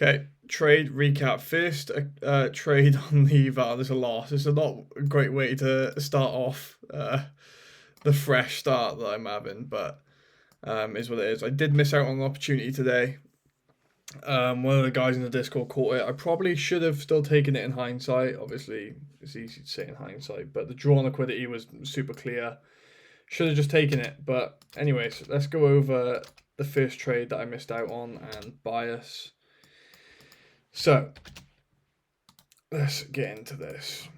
Okay, trade recap. First, trade on the VAR. There's a loss. It's not a great way to start off the fresh start that I'm having, but is what it is. I did miss out on an opportunity today. One of the guys in the Discord caught it. I probably should have still taken it in hindsight. Obviously, it's easy to say in hindsight, but the draw on liquidity was super clear. Should have just taken it. But anyways, let's go over the first trade that I missed out on and bias. So let's get into this.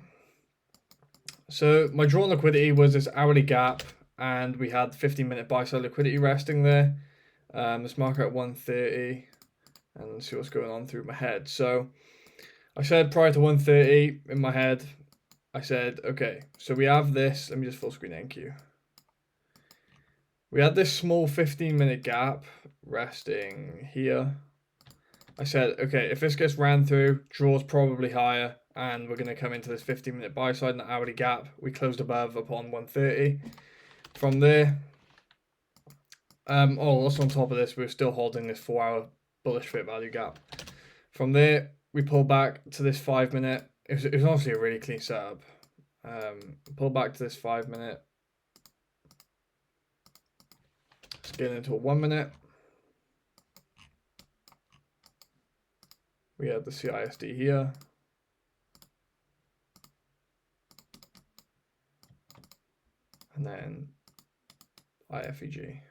So my draw on liquidity was this hourly gap, and we had 15-minute buy side liquidity resting there. Let's mark at 130 and see what's going on through my head. So I said prior to 130 in my head, I said, okay, so we have this. Let me just full screen NQ. We had this small 15-minute gap resting here. I said, okay, if this gets ran through, draw's probably higher, and we're going to come into this 15-minute buy side in the hourly gap. We closed above upon 130. From there, also on top of this, we're still holding this 4-hour bullish fair value gap. From there, we pull back to this 5-minute. It was honestly a really clean setup. Pull back to this 5-minute. Let's get into a 1-minute. We have the CISD here. And then IFEG.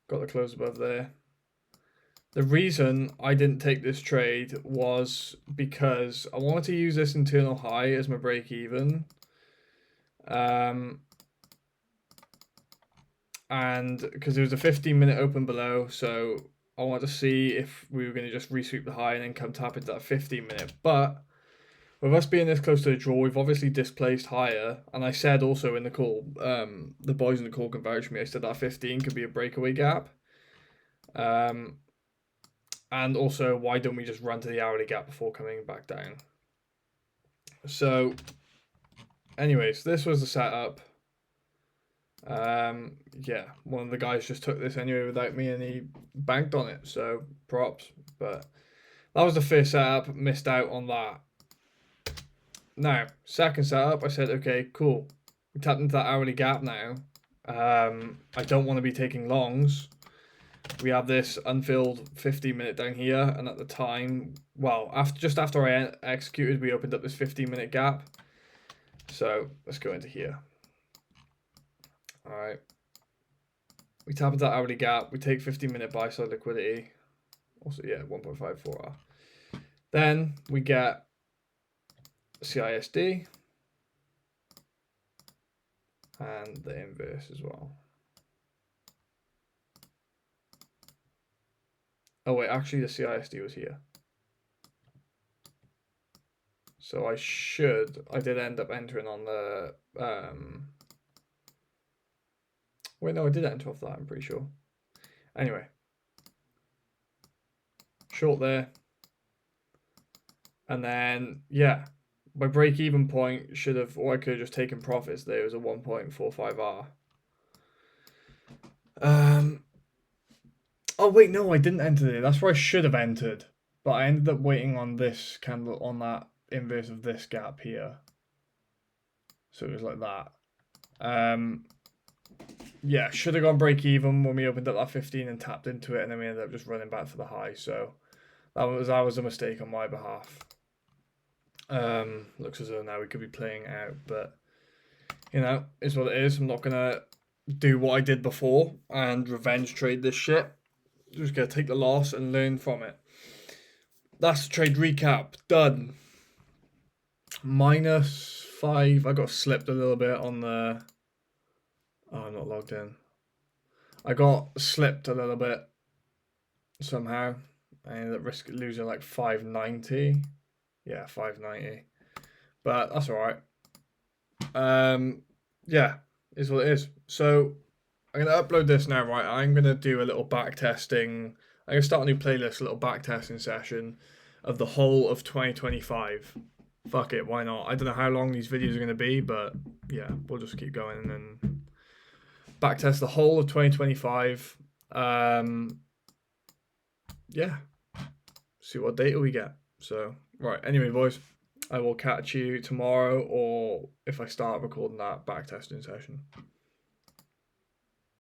Got the close above there. The reason I didn't take this trade was because I wanted to use this internal high as my break even. And because there was a 15-minute open below, so I wanted to see if we were going to just resweep the high and then come tap into that 15-minute. But with us being this close to the draw, we've obviously displaced higher. And I said also in the call, the boys in the call can vouch for me, I said that 15 could be a breakaway gap. And also, why don't we just run to the hourly gap before coming back down? So, anyways, this was the setup. Yeah, one of the guys just took this anyway without me and he banked on it, so props. But that was the first setup, missed out on that. Now, second setup, I said, okay, cool. We tapped into that hourly gap now. I don't want to be taking longs. We have this unfilled 15-minute down here, and at the time, well, just after I executed, we opened up this 15-minute gap. So let's go into here. All right. We tap into that hourly gap. We take 15-minute buy side liquidity. Also, yeah, 1.54R. Then we get CISD and the inverse as well. Oh wait, actually the CISD was here. So I did end up entering on the, wait, no, I did enter off that, I'm pretty sure. Anyway. Short there. And then, yeah, my break-even point should have, or I could have just taken profits there. It was a 1.45R. Oh, wait, no, I didn't enter there. That's where I should have entered. But I ended up waiting on this candle, on that inverse of this gap here. So it was like that. Yeah, should have gone break-even when we opened up that 15 and tapped into it, and then we ended up just running back for the high. So that was a mistake on my behalf. Looks as though now we could be playing out, but you know, is what it is. I'm not gonna do what I did before and revenge trade this shit. Just gonna take the loss and learn from it. That's the trade recap done. -5. I got slipped a little bit on the. Oh, I'm not logged in. I got slipped a little bit somehow. I ended up losing like 590. Yeah, 590. But that's alright. Yeah, is what it is. So I'm gonna upload this now, right? I'm gonna do a little back testing. I'm gonna start a new playlist, a little back testing session of the whole of 2025. Fuck it, why not? I don't know how long these videos are gonna be, but yeah, we'll just keep going and then back test the whole of 2025 Yeah, see what data we get. So, right, anyway, boys, I will catch you tomorrow, or if I start recording that back testing session.